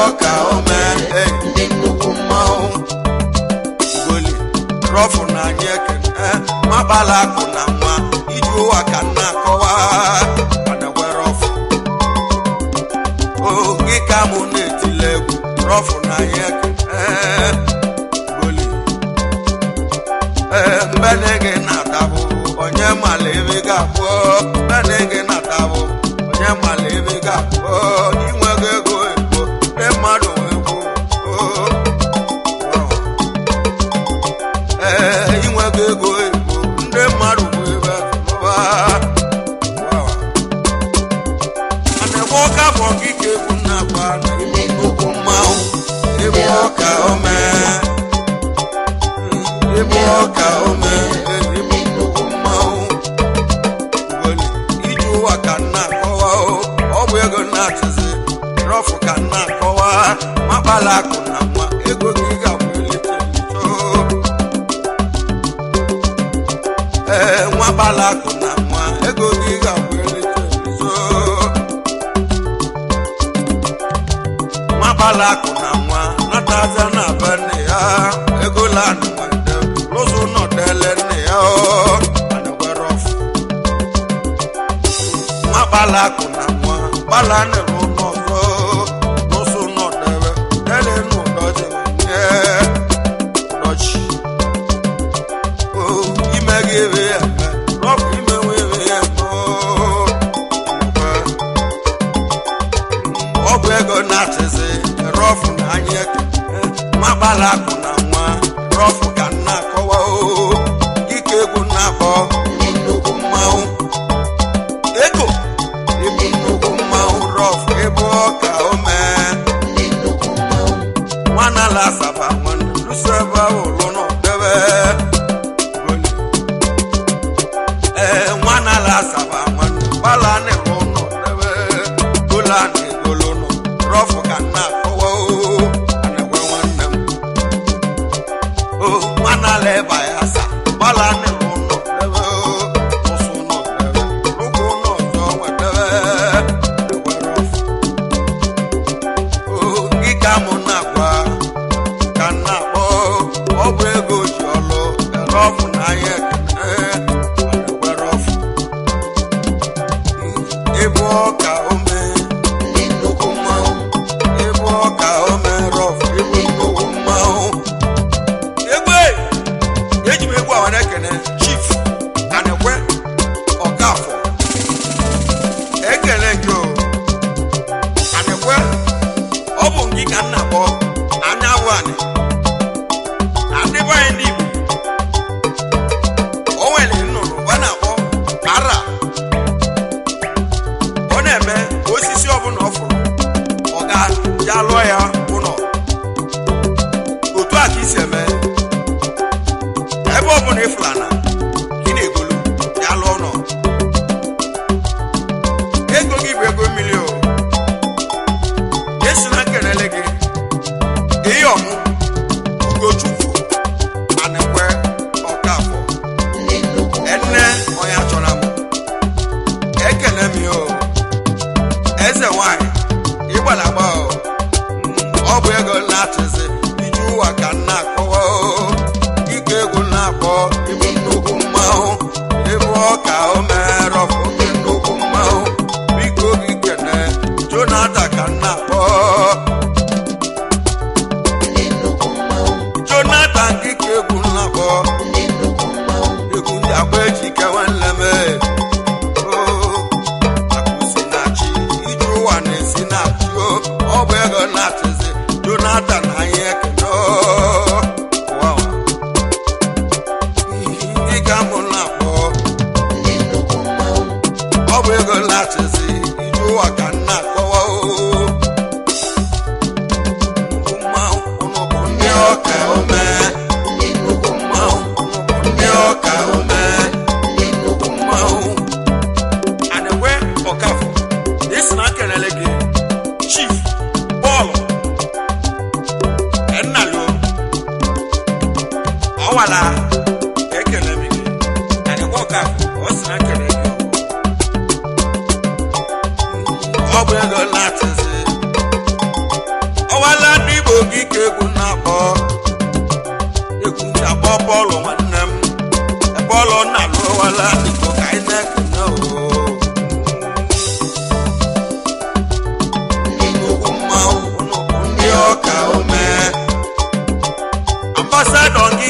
ọka ome ndị nnukwu mmanwụ goli rọfụ na anyị ekene mabala akụ na nwa iji ụwa ka nna akọwa anagwe rọfụ gị ka mụ na-etile egwu rọfụ na anyị ekene goli mgbe na-ege na-atabụ onye mala ebe ga-abụ mgbe na-ege na-atabụ onye mala ebe ga-abụ inwego ego ego ndị mmadụ ego inwego ego ego ndị mmadụ ebe ana-enwe ọka bụ ọkịka egwu na-agba n'ime nnukwu mmanwụ ebe ọka ome ebe ọka ome ebe nnukwu mmanwụ iji ụwa ka nna akọwa ọ bụ ego na-achịzi rọfụ ka nna akọwa makpala akụ na nwa ego gị ga-abụ elite nwakpala akụ na nwa ego gị ga-abụ elite nwakpala akụ na nwa nataza na be nne ya ego landụ nwende lụzụ nọdele nne ya anagwere ọfụ nwakpala akụ na nwa gbala nere ụlọ ọzọ lụzụ nọdele dele n'ụdọji nye ụdọchi ime gị ebe ya eme rọfụ imewe ebe ya ọ bụ ego na-achịzi rọfụ na anyị ekene makpala akụ na nwa rọfụ ka nna akọwa ike egwu na-akpọ nnukwu mmanwụ ego ebe nnukwu mmanwụ rọfụ ebe ọka ome nwana la asaba nwanne luseba ụlọ n'ọdebe nwana la asaba nwanne gbala n'elu n'ọdebe gola n'egolo nọ rọfụ ka nna akọwa anagwe nwanne m nwana la eba ya asa gbala n'elu n'ọdebe ụsụ n'ọdebe ụkwụ n'ọzọ nwedebe anagwe rọfụ gị ka mụ na-agwa ka nna akpọ ọ bụ ego ji ọlụ rọfụ na anyị ekene anagwe rọfụ ebe ọka ome ndị nnukwu mmanwụ ebe ọka ome rọfụ ebe nnukwu mmanwụ egbe eji m egwu awara ekene chief anekwe ọkafọ ekele gị anekwe ọ bụ gị ka nna kpọ anya wani adịbanye ndị Igbo o nwere nnụnụ ọ na-akpọ ara ọ na-eme osisi ọbụla ọ fụrụ ọ ga-ja lụọ ya ụlọ otu a ka isi eme ebe ọbụla ịfụlana gị na-egolu ya lụọ ụlọ ego gị bụ ego mmiri esi na nkelele gị ihe ọmụ ugochukwu anekwe ọkafọ enne onye achọrọ m ekele m eze nwanyị ịgbalagba ọ bụ ego na-achịzi iji ụwa ka nna akọwa ike egwu na-akpọ ebe nnukwu mmanwụ ebe ọka ome rọfụ oke nnukwu mmanwụ biko gị kene Jonathan ka nna akpọ Jonathan gị ka egwu na-akpọ egwu ndị agba eji kewa nleme akụsi na-achị iji ụwa na-esi na-achị ọ bụ ego na-achịzi Jonathan anyị ekene gị ka mụ na-akpọ ọ bụ ego na-achịzi iji ụwa ka nna akọwa ndị ọka ome ndị ọka ome anekwe ọkafọ isi na nkelele gị chief bọọlụ ennalo ọwala ekele m gị anekwe ọkafọ ọ si na nkele gị ọ bụ ego na-achịzi ọ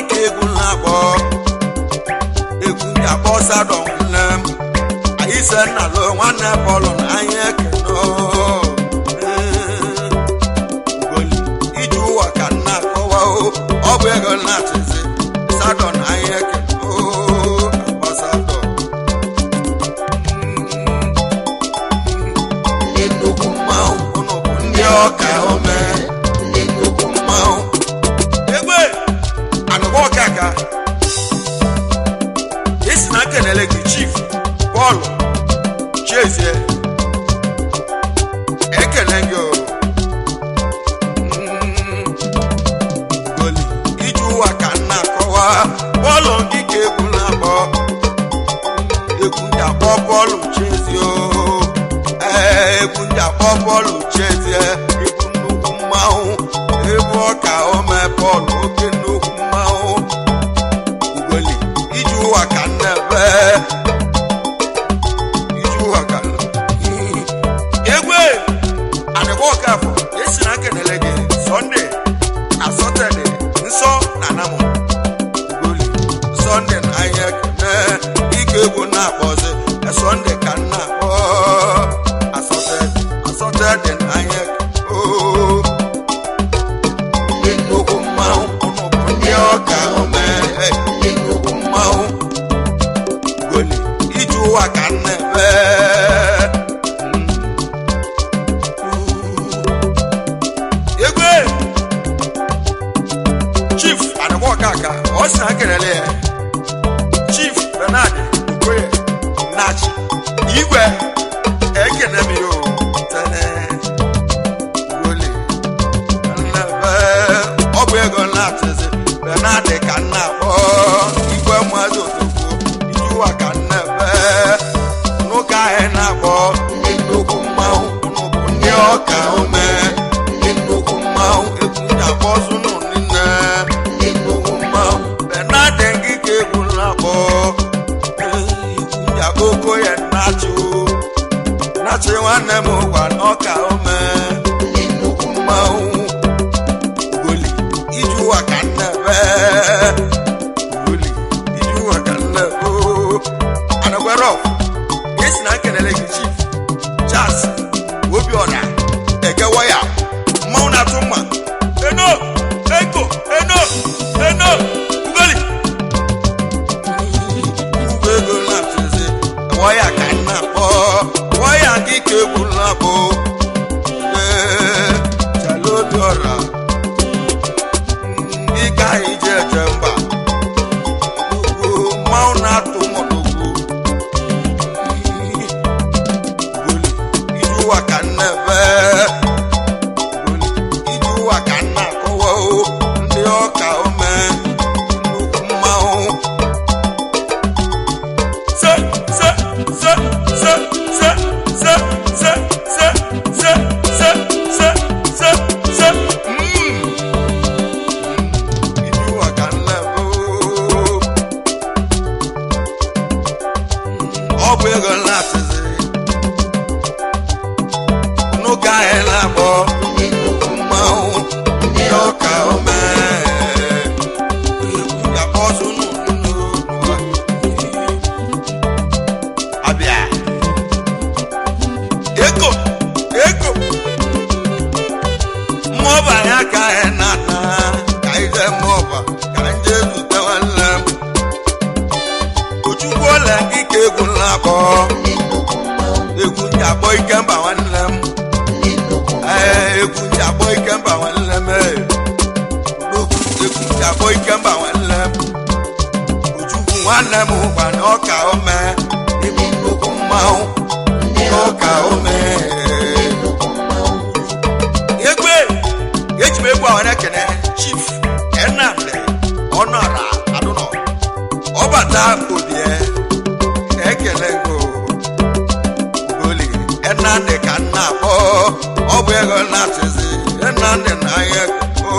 ngike egwu na-akpọ egwu ndị akpọ Sadon nnem anyị se nna lo nwanne Pọlụ na anyị ekeno ugoli iji ụwa ka nna akọwa ọ bụ ego na-achịzi Sadon anyị ekeno akpọ Sadon ndị nnukwu mmanwụ ụnụ bụ ndị ọka ome ndị nnukwu mmanwụ egbe anụgba ọkaka esi na kenele gị Chief Pọlụ Chiezie ekele gị ugoli iji ụwa ka nna akọwa Pọlụ ngike egwu na-akpọ egwu ndị akpọ Pọlụ Chiezie egwu ndị akpọ Pọlụ Chiezie egwu nnukwu mmanwụ egwu ọka ome Pọlụ oke nnukwu mmanwụ ugoli iji ụwa ka nnebe iji ụwa ka egwe adịkwa ọkafọ esi na kenele gị Sọnde na Sọtọde nsọ na Anamụ ugoli Sọnde na anyị ekene ike egwu na-akpọzi Sọnde ka nna akpọ Asọtọde na anyị ekene ndị nnukwu mmanwụ ụnụ bụ ndị ọka ome ndị nnukwu mmanwụ ugoli iji ụwa ka nna ebe egwe Chief Adịgbọkaka ọ sị na kelele ya Chief Bernard Okoye Nachi igwe ekene m yo tene ugoli nnebe ọ bụ ego na-achịzi Bernard ka nna akpọ igwe mmadụ otogbo iji ụwa ka nnebe n'ụka anyị na-akpọ ndị nnukwu mmanwụ ụnụ bụ ndị ọka ome ndị nnukwu mmanwụ egwu ndị akpọ zụnụ nne ndị nnukwu mmanwụ Bernard ngike egwu na-akpọ egwu ndị akpọ Okoye Nachi nwanne m gwa n'ọka ome ndị nnukwu mmanwụ ugoli iji ụwa ka nnebe ugoli iji ụwa ka nnebe anagwero esi na nkenele gị Chief Charles Obiora egewa ya mmanwụ na-atụ mma eno eko eno ugoli ugbo ego na-atụzi waya ka nna akpọ waya ngike egwu na-akpọ Chala Obiora ike anyị ji eje mba mmanwụ na-atụ mọnogwu ugoli iji ụwa ka nnebe ugoli iji ụwa ka nna akọwa ndị ọka ome nnukwu mmanwụ se iji ụwa ka nnebe ọ bụ ego na-achịzi n'ụka anyị na-akpọ ndị nnukwu mmanwụ ndị ọka ome ga-akpọ zụnụ n'ụwa abịa ego mmụọba ya ka anyị na-ata ka anyị jee mmụọba ka anyị jee zute nwanne m Ojukwu ole ngike egwu na-akpọ egwu ndị akpọ Ikemba nwanne m egwu ndị akpọ Ikemba nwanne m egwu ndị akpọ Ikemba nwanne m Ojukwu nwanne m gwa n'ọka ome ndị nnukwu mmanwụ ndị ọka ome egwe eji m egwu ahụ na-ekene Chief Nnamdi Ọnụara Adụnọ ọbata obie ekele go ugoli Nnamdi ka nna akpọ ọ bụ ego na-achịzi Nnamdi na anyị ego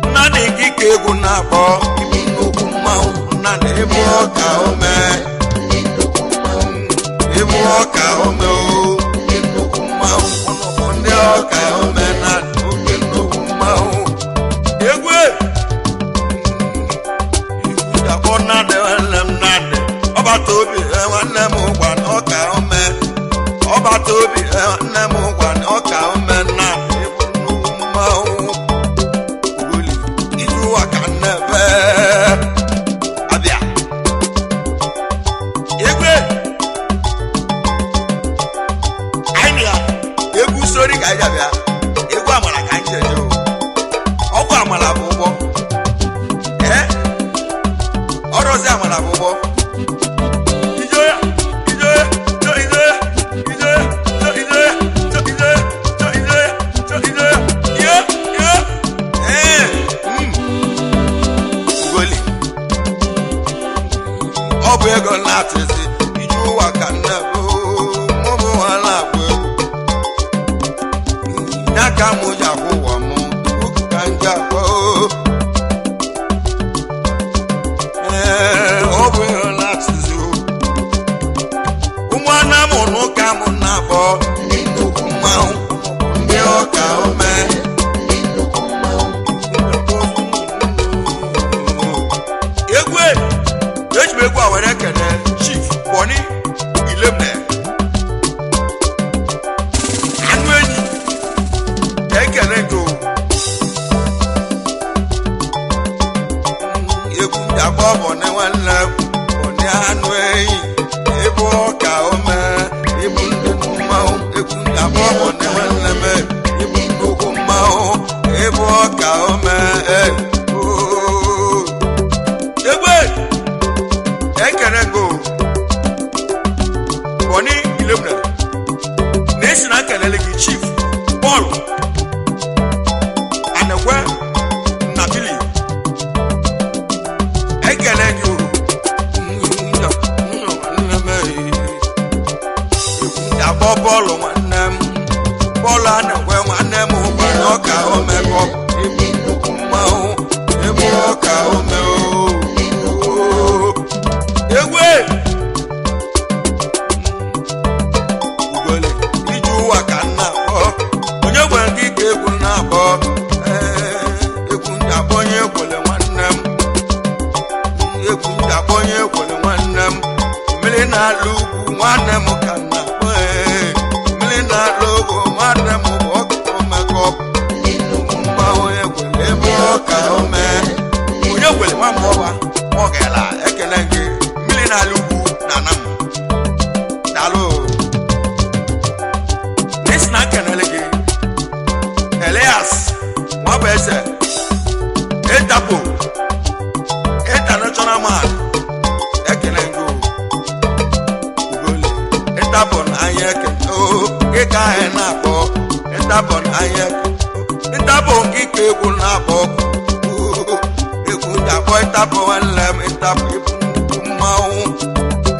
Nnamdi ngike egwu na-akpọ ndị nnukwu mmanwụ Nnamdi ịbụ ọka ome ịbụ ọka ome ndị nnukwu mmanwụ ụnụ bụ ndị ọka ome na oke nnukwu mmanwụ obi nne m gwa na ọka omena ịbụ nnukwu mmanwụ ugoli iji ụwa ka nnebe abịa egwe anyị ya egwu sori ka anyị abịa egwu amara ka anyị jeje ọgwụ amara bụ ụgbọ ọrọzi amara bụ ụgbọ ọ bụ ego na-atịzi iji ụwa ka nne mụbụ ha na-agba egwu ya ka mụ ji akwụ ụwa m ka m ji akwa ọ bụ ego na-atịzi ụmụana mụ n'ụka mụ na-akpọ ndị nnukwu mmanwụ ndị ọka ome egwu egwu a were kene chief Boni Ilemne anụ enyi ekele go egwu dakpọ Boni nwanne Boni anụ enyi ịbụ ọka ome ịbụ nnukwu mmanwụ egwu dakpọ Boni nwanne m ịbụ nnukwu mmanwụ ịbụ ọka ome ekere go Boni Ilemne na-esi na kelele gị chief Paul Anekwe Nnabili ekele gị akpọ bọọlụ nwanne m bọọlụ Anekwe nwanne m gwara ọka omekọ ịbụ nnukwu mmanwụ ịbụ ọka ome egwe ugole iji ụwa ka nna akpọ onye gwara gị ka egwu na-akpọ egwu ndị akpọnye ekwele nwanne m egwu ndị akpọnye ekwele nwanne m mmiri na-alụ ugwu nwanne m ka nna akpọ mmiri na-alụ ugwu nwanne m bụ ọkụkọ mmekọ mmanwụ ekwele ebe ọka ome onye gwere nwa mmụọba ọ gara ekele gị n'ala ugwu na anam daalụ n'isi na kenele gị Elias nwabụ eze Etapo international man ekele ngụ ugoli Etapo na anyị ekele ịka anyị na-akpọ Etapo na anyị ekele Etapo nke ike egwu na-akpọ egwu ndị akpọ Etapo nwanne m Etapo mmanwụ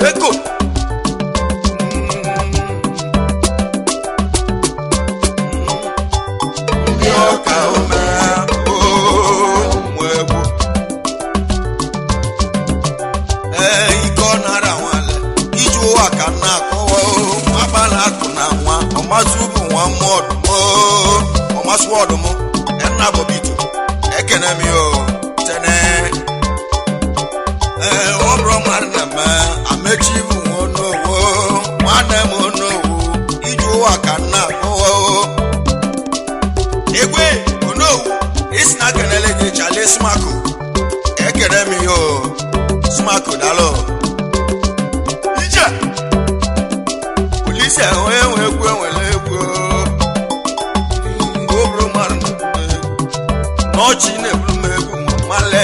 ego ndị ọka ome ụmụ egwu ike ọ nara nwale iji ụwa ka na-akọwa abalị akụ na nwa ọmasị ụbụ nwa mmụọ ọmasị ọdụm nna bọbito ekene m yo tene ọ bụrụ nwanne m amechi bụ nwonowo nwanne m onowu iji ụwa ka nna akọwa egwe onowu isi na kenele gị chale smako ekele m yo smako dalo ije polisi onye nwe egwu enwere egwu o bụrụ mmadụ n'ọchị na-eburu m egwu male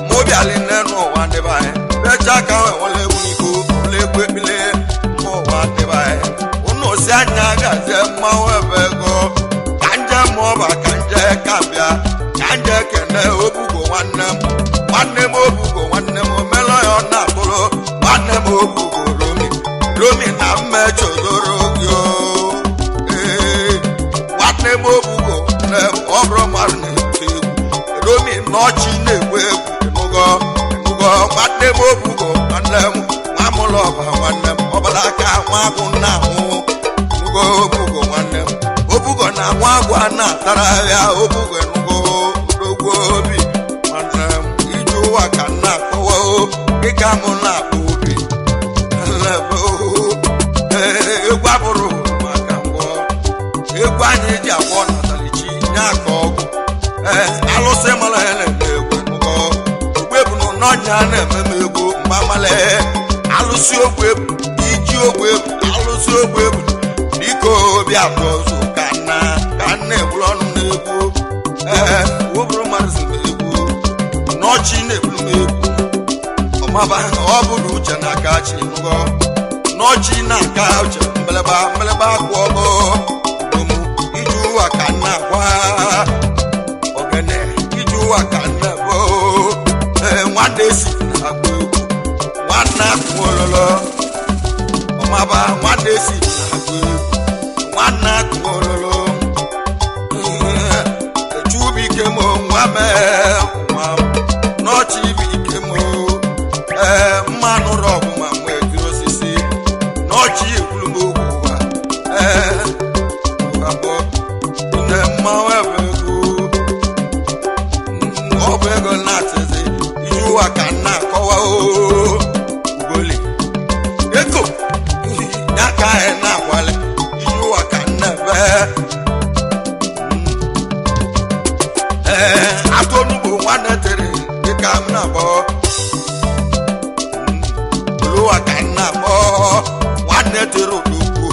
mobiali nenu ụwa ndị be anyị becha ka nwere egwu n'iko ụlọ egwu ekpile mma ụwa ndị be anyị ụnụ si anya gazie mmanwụ ebe ego ka nje mụọba ka nje ka bịa ka nje kene obugo nwanne m obugo nwanne m omelo ya ọ na-abụrụ nwanne m obugo Romi na mmechozoro gị nwanne m obugo ọ bụrụ mmadụ na-ete egwu Romi n'ọchị na-egwu egwu nwanne m obugo nwanne m nwa mụlụ ọba nwanne m ọbara aka nwa agwụ na ahụ obugo nwanne m obugo na nwa agwụ a na-atara ya obugo enugo odogwu obi nwanne m iji ụwa ka nna akọwa dịka mụ na-akpọ obi egwu abụrụ egwu anyị ji agwọ natalichi nye aka ọgwụ alụsị mara ya na-eme egwu ogbe bụ n'ọnya na-ememe egwu mgbe amala alụsị ogbe bụ iji ogbe bụ alụsị ogbe bụ dịka obi atọ ọzọ ka nna egburu ọnụ na-egwu wobụrụ mmadụ si na egwu n'ọchị na-eburu m egwu ọmaba ọ bụrụ uche na-aka chi ngọ n'ọchị na-aka uche mbeleba akwụ ọgọ omu iji ụwa ka nna agwa ogene iji ụwa ka nna bụ nwanne si na-agba egwu nwanne akụ ololo ọmaba nwanne si na-agba egwu nwanne akụ ololo echubike m nwa mee nwa n'ọchị ibe ike m mmanụ rọbụ ma mgbe jiri osisi n'ọchị ekwuru m okwu ụwa abụọ nne mmanwụ ebe ego ọ bụ ego na-achịzi iji ụwa ka m na-akọwa ugoli ego ya ka anyị na-agwali iji ụwa ka m na-ebe atụ onugbo nwanne tere dịka m na-akpọ ụwa ka m na-akpọ nwanne tere odogwu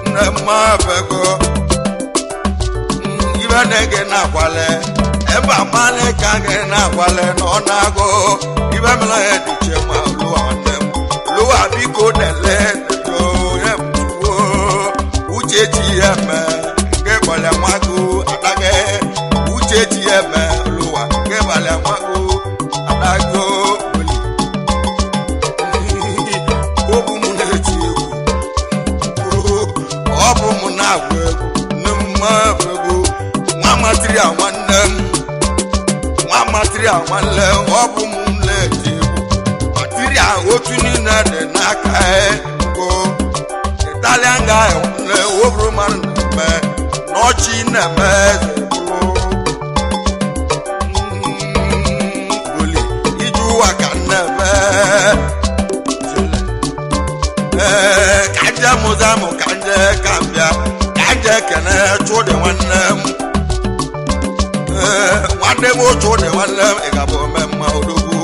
nne mma bego ibe na-ege na-agwale ebe amale ka gị na-agwale na ọ na-agụ ibe mere ya dịche ma lụwa nwanne m lụwa biko dele ya mtuwo uche chi ya me nke gbalịa nwago adaghe uche chi ya me lụwa nke gbalịa nwago adago ọ bụ m na-agwa egwu nne mma egwu nwa matria nwanne m nwa matria nwanne ọ bụ m nleti egwu matria otu niile dị n'aka go italian guy nne woburu mmadụ na-eme n'ọchị na-eme eze bụrụ iji ụwa ka na-eme kanje mụzamụ kanje kambịa kanje kene chụdị nwanne m nwanne m chụdị nwanne m ịgabụ ome mma odogwu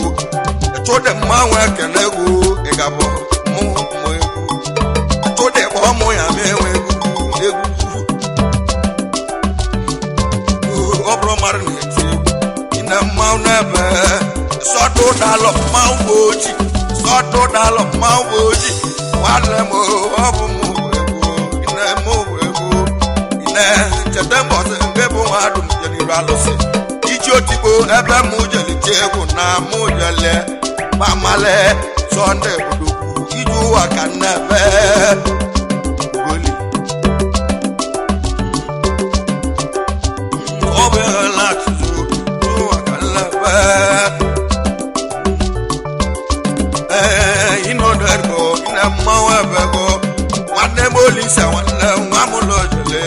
chụdị mma nwe kene egwu ịgabụ mụ egwu chụdị kpọ mụ ya ma enwe egwu ọ bụrụ mmadụ na-eti egwu ine mmanwụ n'ebe sọdụ dalọ mmanwụ ojii sọdụ dalọ mmanwụ ojii nwanne m ọ bụ m egwu ine m egwu ine cheta mbọsị mgbe bụ nwadụ m jeliru alụsị iji otigbo ebe m jelite egwu na mụ jele mamale sọnde budogwu iji ụwa ka nnebe goli ọ bụ ihe na-achụzụ ụwa ka nnebe ịnọdụgo ine mmanwụ ebego nwanne m olise nwanne nwa m ụlọ jele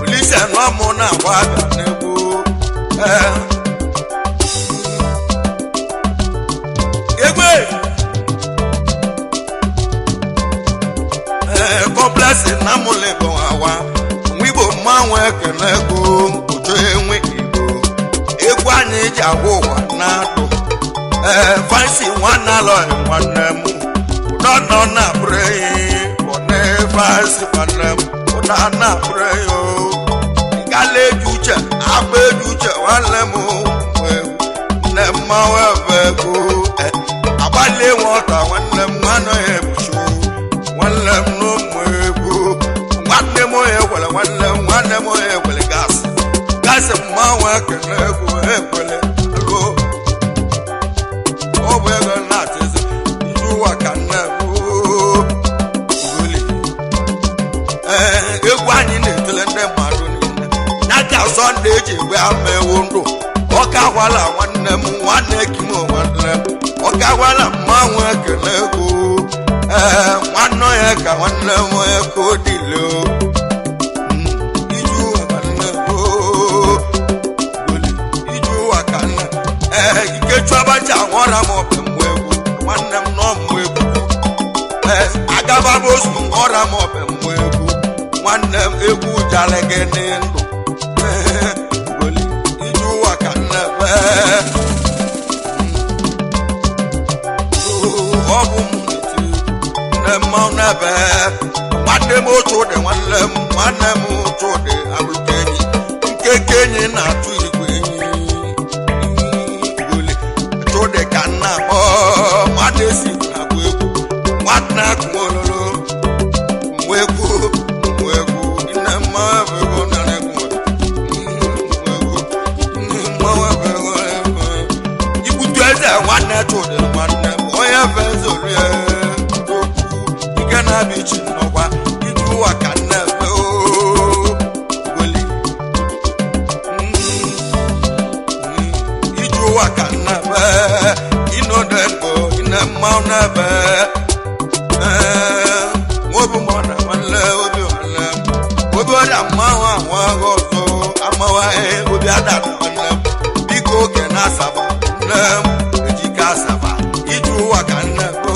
olise nọ mụ na-agba abịa n'egwu egwe kọmplesi na mụlebo awa nwa igbo mmanwụ ekene ego ojo enwe igbo egwu anyị ji agwa ụwa na-adụ fansi nwanne alọghị nwanne m ụdọ nọ na-abụrụ ehi ọne fansi nwanne m ụdọ na-abụrụ ehi o gala eji uche agba eji uche nwanne m nne mmanwụ ebe ego agbalị nwọta nwanne m nwanne ya ebuchi nwanne m n'ụmụ egwu nwanne m onye ekwele nwanne m nwanne m onye ekwele gasị mmanwụ ekele egwu ekwele ego ọ bụ ego na-achịzi iji ụwa ka nne uli egwu anyị na-etele ndị mmadụ niile ya ka sọnde eji egbe ama ewu ndụ ọka gwala nwanne m nwanne kimo nwanne m ọka gwala mmanwụ ekele ego nwanne ya ka nwanne m onye ka o dile iji ụwa ka nne iji ụwa ka nne ikechu abacha nwọra m ọbụ mgbe egwu nwanne m nọ mgbe egwu agaba m ozu nwọra m ọbụ mgbe egwu nwanne m egwu jale gị n'ndụ ije ụwa ka nnebe ọ bụ m nne mmanwụ n'ebe nwanne m otu ụdị nwanne m otu ụdị abụrụka enyi nkeke enyi na-atụ igwe enyi otu ụdị ka nna akpọ mmadụ esi na-agụ egwu nwanne akụ ololo mgbe egwu nne mmanwụ ebe ego nara egwu ibutu eze nwanne chụdị nwanne m onye fe zorie ike na-abịa ichi n'ọgwa iji ụwa ka nnebe weli iji ụwa ka nnebe inodego ine mmanwụ n'ebe nwobi mọna nwanne obi nwanne obi ọrịa mmanwụ ahụ agha ọzọ amawaghị obi adada nwanne m biko oge na-asaba nne m ejike asaba iji ụwa ka nnebe